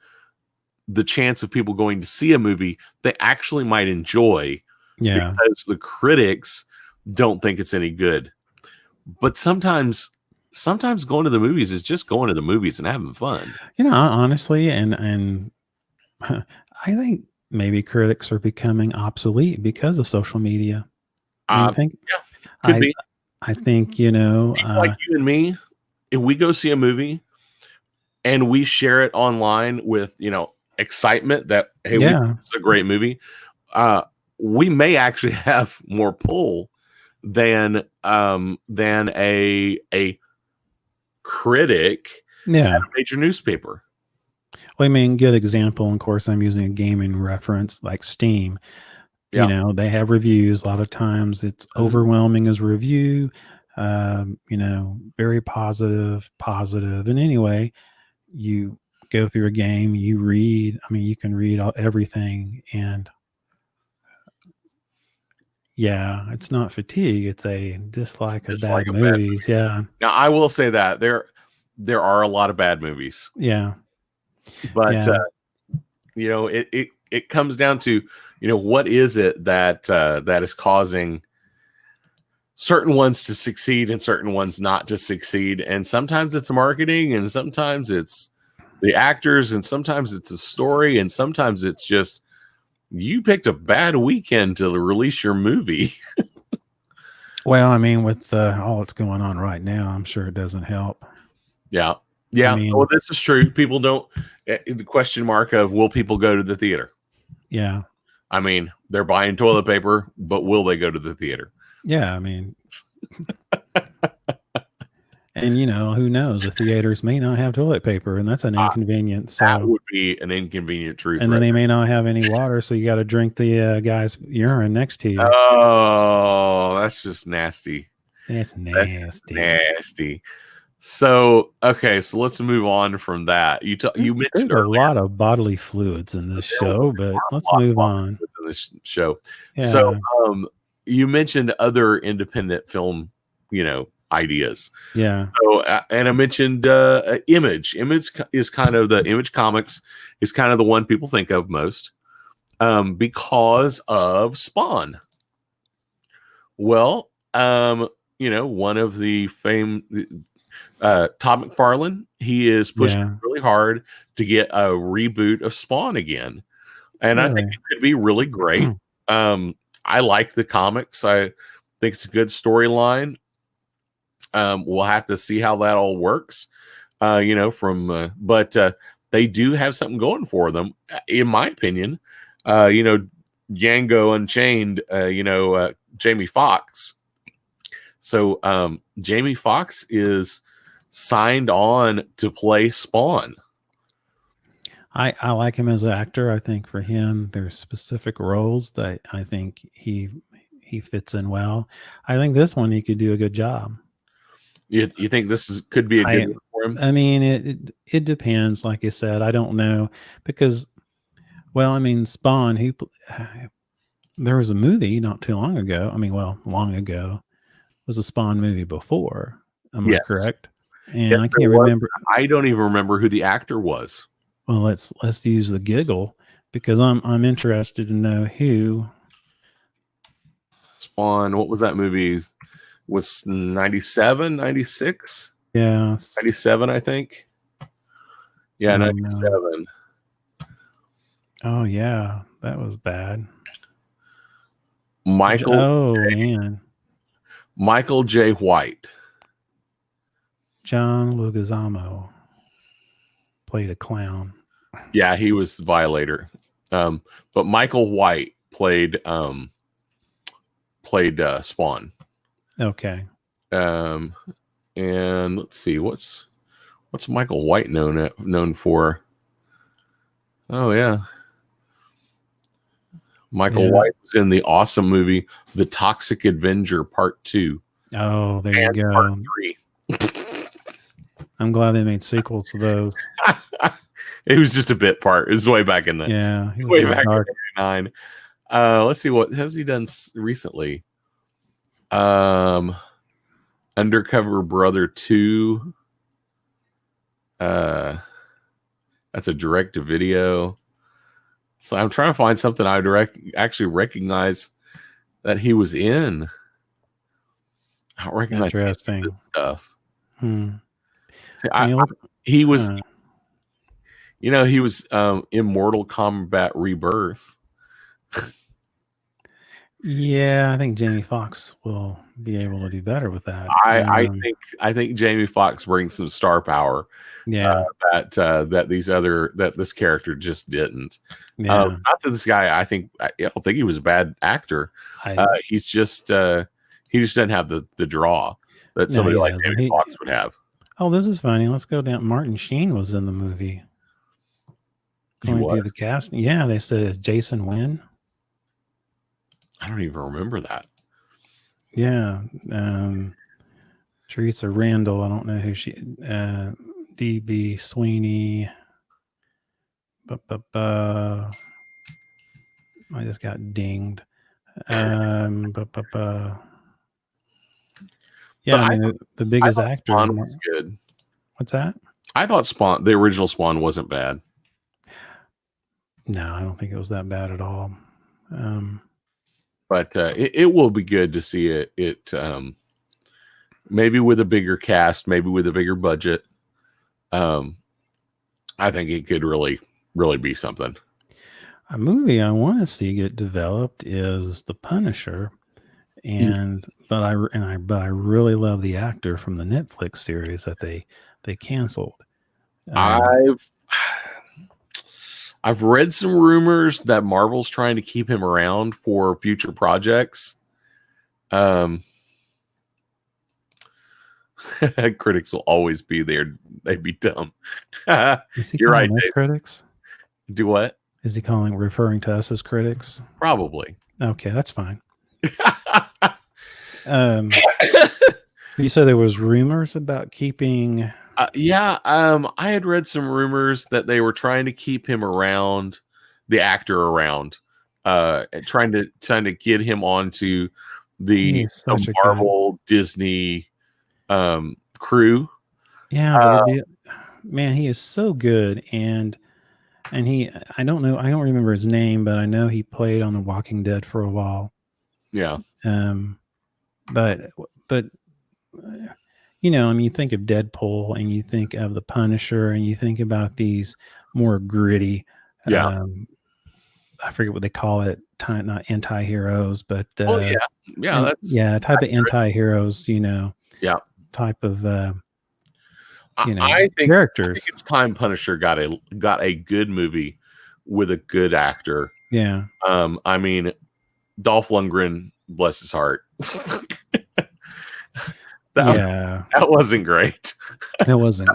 the chance of people going to see a movie they actually might enjoy, because the critics don't think it's any good. But sometimes going to the movies is just going to the movies and having fun. You know, honestly, and I think maybe critics are becoming obsolete because of social media. I think could be. I think, you know, like you and me, if we go see a movie and we share it online with, you know, excitement that, hey, it's a great movie, we may actually have more pull than a critic at a major newspaper. Well, I mean, good example. Of course, I'm using a gaming reference like Steam. You know, they have reviews. A lot of times it's overwhelming as a review. very positive. And anyway, you go through a game, you read. I mean, you can read everything, and yeah, it's not fatigue. It's a dislike of bad movies. Yeah. Now, I will say that there are a lot of bad movies. Yeah. But it comes down to, what is it that is causing certain ones to succeed and certain ones not to succeed? And sometimes it's marketing, and sometimes it's the actors, and sometimes it's a story, and sometimes it's just you picked a bad weekend to release your movie. Well, I mean, with all that's going on right now, I'm sure it doesn't help. Yeah. I mean, well, this is true. People don't. The question mark of will people go to the theater? Yeah. I mean, they're buying toilet paper, but will they go to the theater? Yeah. I mean, and who knows? The theaters may not have toilet paper, and that's an inconvenience. So. That would be an inconvenient truth. And then they may not have any water, so you got to drink the guy's urine next to you. Oh, that's just nasty. That's nasty. Nasty. So, okay, so let's move on from that. You mentioned a lot of bodily fluids in this show, but let's move on. In this show. Yeah. So, you mentioned other independent film, ideas. Yeah. So, and I mentioned Image. Image is kind of Image Comics is kind of the one people think of most, because of Spawn. Well, one of the Todd McFarlane, he is pushing really hard to get a reboot of Spawn again, and I think it could be really great. I like the comics. I think it's a good storyline. We'll have to see how that all works. But they do have something going for them, in my opinion. Django Unchained. Jamie Foxx. So Jamie Foxx is signed on to play Spawn. I like him as an actor. I think for him, there's specific roles that I think he fits in well. I think this one he could do a good job. You think this could be a good one for him? I mean, it depends. Like I said, I don't know because, Spawn. There was a movie not too long ago. Long ago was a Spawn movie before. Am I correct? And yes, I can't remember. I don't even remember who the actor was. Well, let's use the giggle because I'm interested to know who. Spawn. What was that movie? Was 97, 96? Yeah. 97, I think. Yeah, 97. Oh, yeah. That was bad. Michael J. White. John Leguizamo played a clown. Yeah, he was the Violator. But Michael White played Spawn. Okay. And let's see, what's Michael White known for? Oh yeah. Michael White was in the awesome movie The Toxic Avenger Part 2. Oh, there you go. Part 3. I'm glad they made sequels to those. It was just a bit part. It was way back in the way back in 99. Let's see, what has he done recently? Undercover Brother 2. That's a direct to video. So I'm trying to find something I would actually recognize that he was in. I don't recognize interesting stuff. See, he was, he was in Mortal Kombat Rebirth. Yeah, I think Jamie Foxx will be able to do better with that. I think Jamie Foxx brings some star power. Yeah, that this character just didn't. Yeah. Not that this guy. I don't think he was a bad actor. He's just he just doesn't have the draw that somebody like Jamie Foxx would have. Oh, this is funny. Let's go down. Martin Sheen was in the movie. Going through the cast. Yeah, they said it's Jason Wynn. I don't even remember that. Yeah. Teresa Randall. I don't know who she. DB Sweeney. I just got dinged. Yeah, I mean the biggest actor. Spawn was good. What's that? I thought the original Spawn wasn't bad. No, I don't think it was that bad at all. But it will be good to see it. Maybe with a bigger cast, maybe with a bigger budget. I think it could really be something. A movie I want to see get developed is The Punisher, but I really love the actor from the Netflix series that they canceled. I've read some rumors that Marvel's trying to keep him around for future projects. Critics will always be there. They'd be dumb. You're right, Dave. Critics? Do what? Is he referring to us as critics? Probably. Okay, that's fine. You said there was rumors about keeping. I had read some rumors that they were trying to keep him around, the actor around, trying to get him onto the Marvel Disney crew. Yeah, man, he is so good, and I don't remember his name, but I know he played on The Walking Dead for a while. Yeah. But you know, I mean, you think of Deadpool and you think of The Punisher and you think about these more gritty, I forget what they call it, not anti-heroes, but type of anti-heroes, you know, type of I think characters. I think it's time Punisher got a good movie with a good actor. Yeah. I mean, Dolph Lundgren, bless his heart. That wasn't great. That wasn't.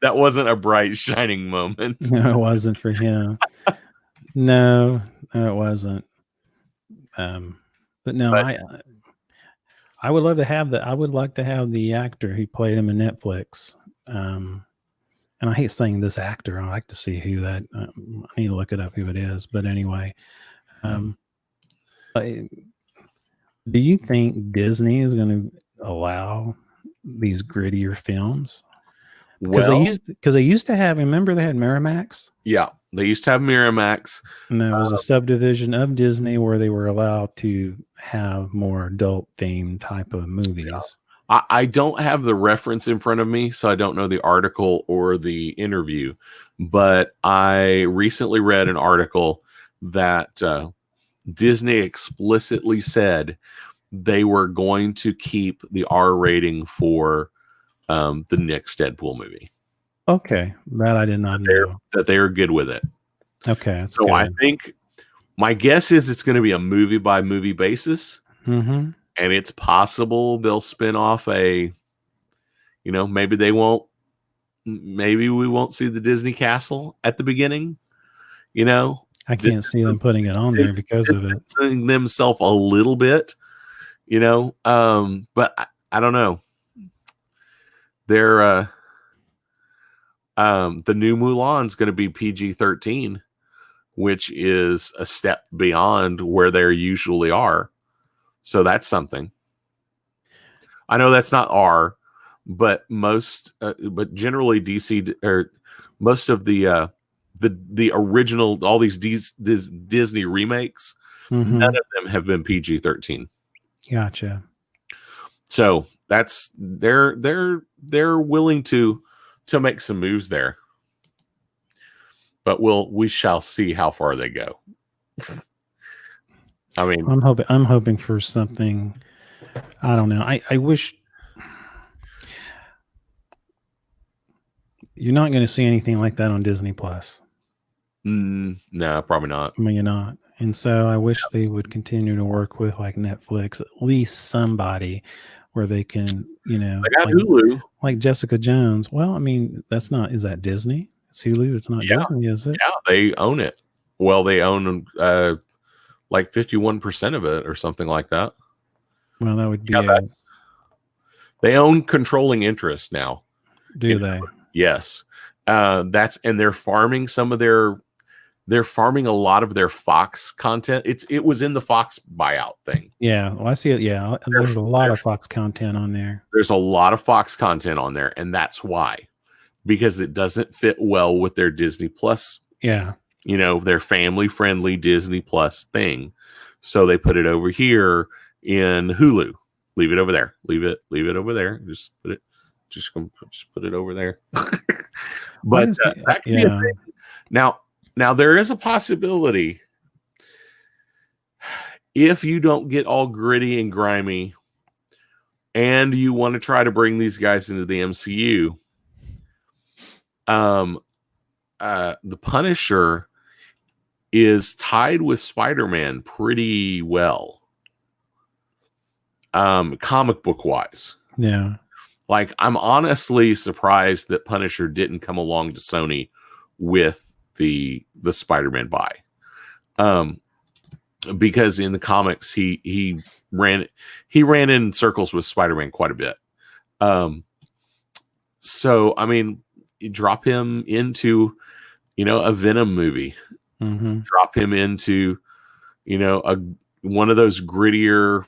That wasn't a bright shining moment. No, it wasn't for him. No, it wasn't. But I would love to have I would like to have the actor who played him in Netflix. And I hate saying this actor. I like to see who that. I need to look it up who it is. But anyway, do you think Disney is going to allow these grittier films? Because they used to have. Remember, they had Miramax. Yeah, they used to have Miramax, and there was a subdivision of Disney where they were allowed to have more adult themed type of movies. Yeah. I don't have the reference in front of me, so I don't know the article or the interview. But I recently read an article that Disney explicitly said they were going to keep the R rating for the next Deadpool movie. Okay, that I did not know. That they are good with it. Okay, so good. I think my guess is it's going to be a movie by movie basis, and it's possible they'll spin off maybe we won't see the Disney castle at the beginning. I can't see them putting it on there because of it. Themselves a little bit, but I don't know. They're the new Mulan's going to be PG-13, which is a step beyond where they usually are. So that's something. I know that's not R, but but generally DC or most of the original, all these Disney remakes, none of them have been PG-13. Gotcha. So that's they're willing to make some moves there, but we shall see how far they go. I mean, I'm hoping for something. I don't know. I wish you're not going to see anything like that on Disney Plus. No, probably not. I mean, you're not. And so I wish they would continue to work with like Netflix, at least somebody where they can, they got Hulu, like Jessica Jones. Well, I mean, is that Disney? It's Hulu. It's not Disney, is it? Yeah, they own it. Well, they own like 51% of it or something like that. Well, that would be They own controlling interest now. Do they? Yes. And they're farming they're farming a lot of their Fox content. It was in the Fox buyout thing. Yeah. Well, I see it. Yeah. There's a lot of Fox content on there. There's a lot of Fox content on there, and that's why. Because it doesn't fit well with their Disney Plus, Yeah. Their family-friendly Disney Plus thing. So they put it over here in Hulu. Leave it over there. Leave it over there. Just put it over there. But that can be a thing. Now there is a possibility if you don't get all gritty and grimy and you want to try to bring these guys into the MCU, the Punisher is tied with Spider-Man pretty well, comic book wise. Yeah. Like, I'm honestly surprised that Punisher didn't come along to Sony with the Spider-Man buy, because in the comics he ran in circles with Spider-Man quite a bit. So I mean, you drop him into a Venom movie, drop him into one of those grittier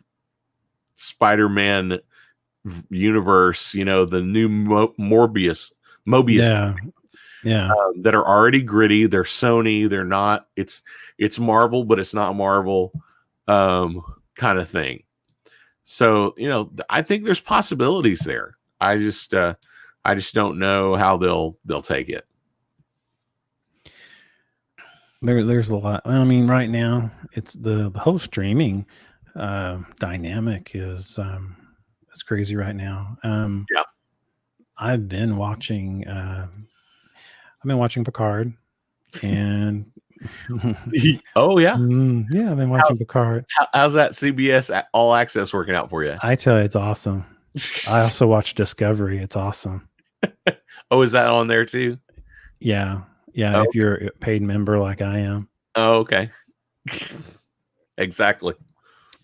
Spider-Man universe, the new Mobius. Yeah. That are already gritty. They're Sony. They're not. It's Marvel, but it's not Marvel, kind of thing. So I think there's possibilities there. I just don't know how they'll take it. There's a lot. I mean, right now it's the whole streaming dynamic is it's crazy right now. Yeah, I've been watching Picard, and oh yeah, yeah, I've been watching Picard. How's that CBS All Access working out for you? I tell you, it's awesome. I also watch Discovery. It's awesome. Oh, is that on there too? Yeah. Oh. If you're a paid member like I am. Oh, okay. Exactly.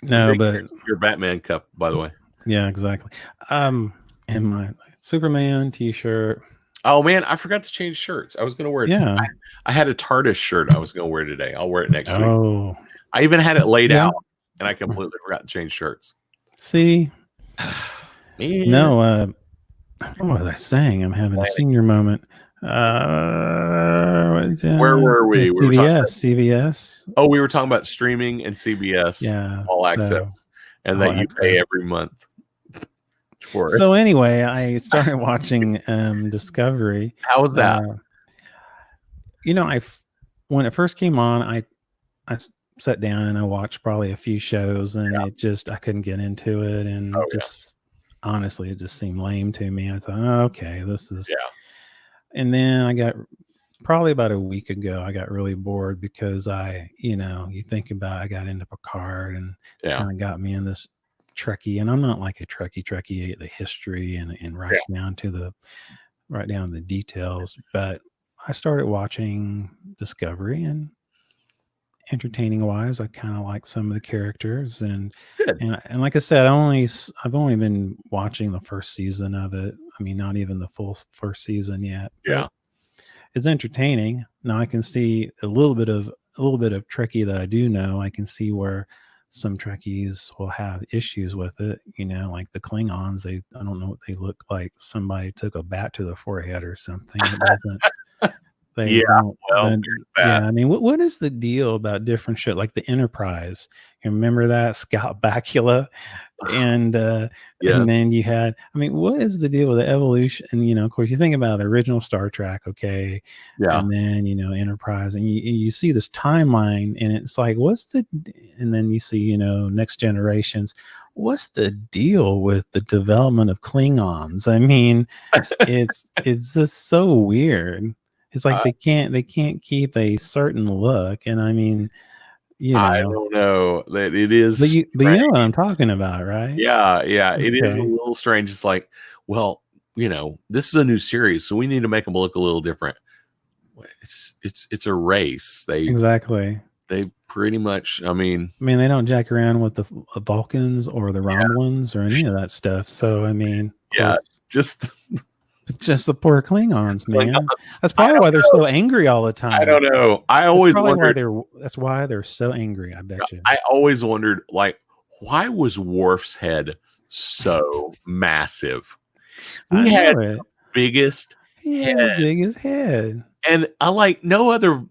No, but your Batman cup, by the way. Yeah, exactly. And my Superman t-shirt. Oh man, I forgot to change shirts. I was going to wear it. Yeah. I had a TARDIS shirt I was going to wear today. I'll wear it next week. Oh. I even had it laid out, and I completely forgot to change shirts. See? Man. No, what was I saying? I'm having a senior moment. Where were we? CBS. Oh, we were talking about streaming and CBS. Yeah, All Access, and that you pay every month for it. So anyway, I started watching Discovery. How was that? When it first came on, I sat down and I watched probably a few shows, and I couldn't get into it, and honestly, it just seemed lame to me. I thought, oh, okay, this is And then I got probably about a week ago, I got really bored because you think about, I got into Picard, and it kind of got me in this Trekkie, and I'm not like a Trekkie, the history and down to the details, but I started watching Discovery, and entertaining wise, I kind of like some of the characters, and like I said, I've only been watching the first season of it. I mean, not even the full first season yet. Yeah, it's entertaining. Now I can see a little bit of Trekkie that I do know. I can see where some Trekkies will have issues with it. Like the Klingons. I don't know what they look like. Somebody took a bat to the forehead or something. It doesn't. I mean, what is the deal about different shit like the Enterprise? You remember that Scout Bakula, and then you had. I mean, what is the deal with the evolution? And of course, you think about the original Star Trek, okay, and then Enterprise, and you see this timeline, and it's like, and then you see Next Generations. What's the deal with the development of Klingons? I mean, it's just so weird. It's like they can't keep a certain look, and I mean, I don't know that it is. But you know what I'm talking about, right? Yeah. It is a little strange. It's like, well, this is a new series, so we need to make them look a little different. It's a race. They pretty much. I mean, they don't jack around with the Vulcans or the Romulans or any of that stuff. So I mean, Yeah, course. just Just the poor Klingons, man. Klingons. That's probably why they're so angry all the time. I don't know. I always wondered. That's why they're so angry. I bet you. I always wondered, like, why was Worf's head so massive? He had the biggest head. The biggest head. And I like no other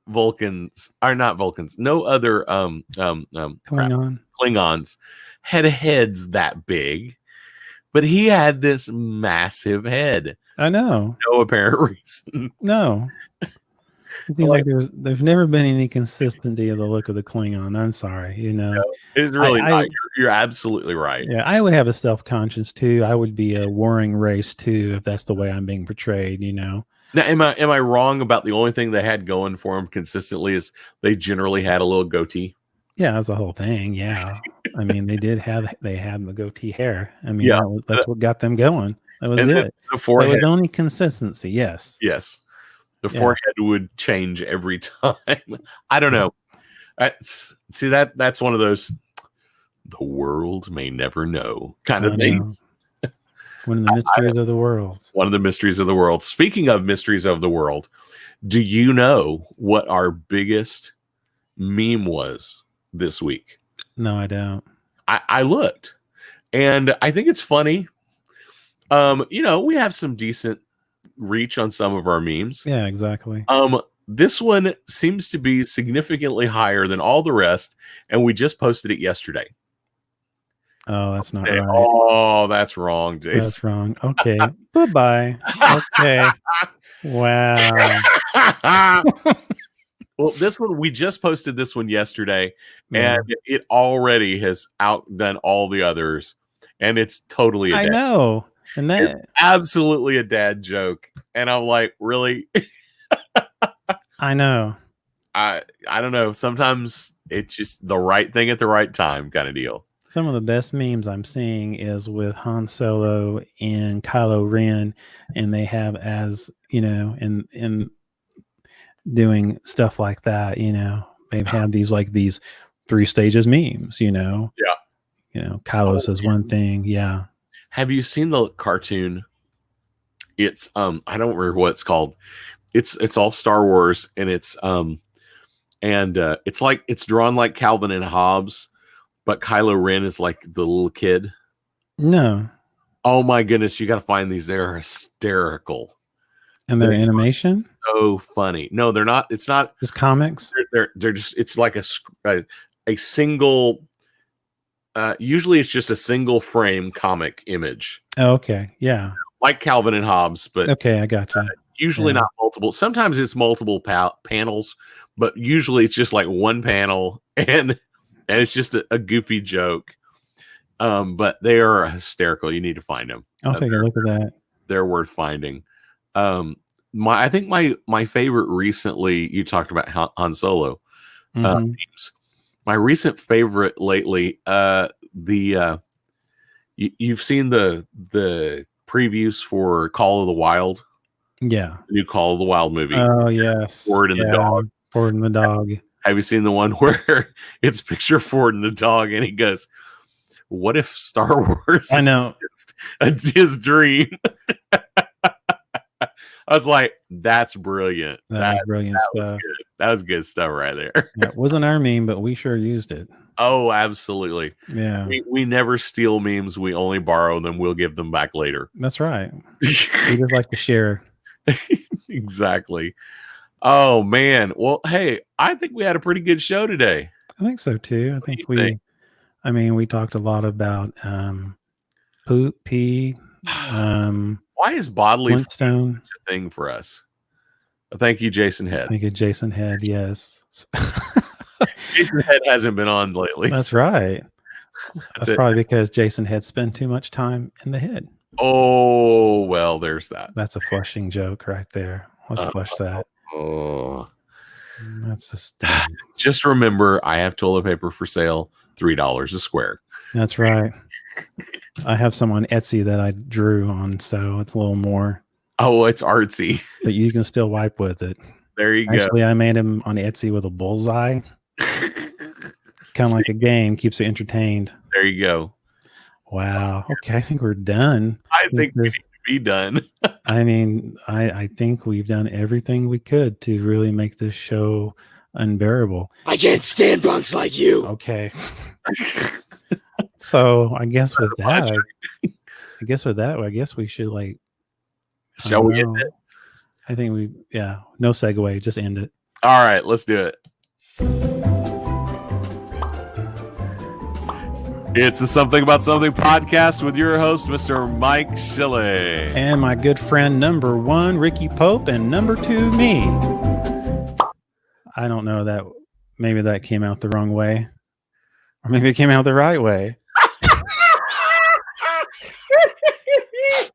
Vulcans are not Vulcans. No other Klingons had heads that big, but he had this massive head. I know. No apparent reason. No. It seems like there's never been any consistency of the look of the Klingon. I'm sorry, No, it's really not. You're absolutely right. Yeah, I would have a self-conscience too. I would be a warring race too if that's the way I'm being portrayed. Now, am I wrong about the only thing they had going for them consistently is they generally had a little goatee? Yeah, that's the whole thing. Yeah, I mean they had the goatee hair. I mean, that's what got them going. That was it. The forehead. That was only consistency. Yes. Yes. The forehead would change every time. I don't know. See that's one of those the world may never know kind of things. One of the mysteries of the world. One of the mysteries of the world. Speaking of mysteries of the world, do you know what our biggest meme was this week? No, I don't. I looked, and I think it's funny. We have some decent reach on some of our memes. Yeah, exactly. This one seems to be significantly higher than all the rest, and we just posted it yesterday. Oh, that's not right. Oh, that's wrong, Jason. That's wrong. Okay. Bye-bye. Okay. Wow. Well, this one, we just posted this one yesterday, and it already has outdone all the others, and it's totally I know. And it's absolutely a dad joke. And I'm like, really? I know. I don't know. Sometimes it's just the right thing at the right time kind of deal. Some of the best memes I'm seeing is with Han Solo and Kylo Ren, and they have in doing stuff like that, they've had these 3 stages memes, Yeah. Kylo says one thing. Yeah. Have you seen the cartoon? It's I don't remember what it's called. It's all Star Wars, and it's it's drawn like Calvin and Hobbes, but Kylo Ren is like the little kid. No. Oh my goodness, you got to find these. They're hysterical. And they're animation? So funny. No, they're not. It's not just comics. They're just. It's like a single. Usually, it's just a single frame comic image. Oh, okay. Yeah. Like Calvin and Hobbes, but okay, I got you. Usually not multiple. Sometimes it's multiple panels, but usually it's just like one panel, and it's just a goofy joke. But they are hysterical. You need to find them. I'll take a look at that. They're worth finding. I think my favorite recently. You talked about Han Solo. Memes. My recent favorite lately. You've seen the previews for Call of the Wild. Yeah. The new Call of the Wild movie. Oh, yes. Ford and the dog. Ford and the dog. Have you seen the one where it's picture Ford and the dog, and he goes, "What if Star Wars?" I know. His dream. I was like, "That's brilliant. That's brilliant stuff. That was good stuff right there." It wasn't our meme, but we sure used it. Oh, absolutely. Yeah. We never steal memes. We only borrow them. We'll give them back later. That's right. We just like to share. Exactly. Oh man. Well, hey, I think we had a pretty good show today. I think so too. I think we talked a lot about poop, pee. Why is bodily Flintstone a thing for us? Thank you, Jason Head. Thank you, Jason Head. Yes. Jason Head hasn't been on lately. That's right. That's probably because Jason Head spent too much time in the head. Oh, well, there's that. That's a flushing joke right there. Let's flush that. Oh, that's just. Just remember, I have toilet paper for sale, $3 a square. That's right. I have some on Etsy that I drew on, so it's a little more. Oh, it's artsy, but you can still wipe with it. There you go. Actually, I made him on Etsy with a bullseye. It's kind of like a game, keeps you entertained. There you go. Wow. Okay, I think we're done. I with think we need this. to be done. I mean, I think we've done everything we could to really make this show unbearable. I can't stand punks like you. Okay. So I guess with that, I guess we should like. I Shall don't we end know. it? I think no segue, just end it. All right, let's do it. It's the Something About Something podcast with your host, Mr. Mike Shilley. And my good friend number 1, Ricky Pope, and number 2, me. I don't know that maybe that came out the wrong way. Or maybe it came out the right way.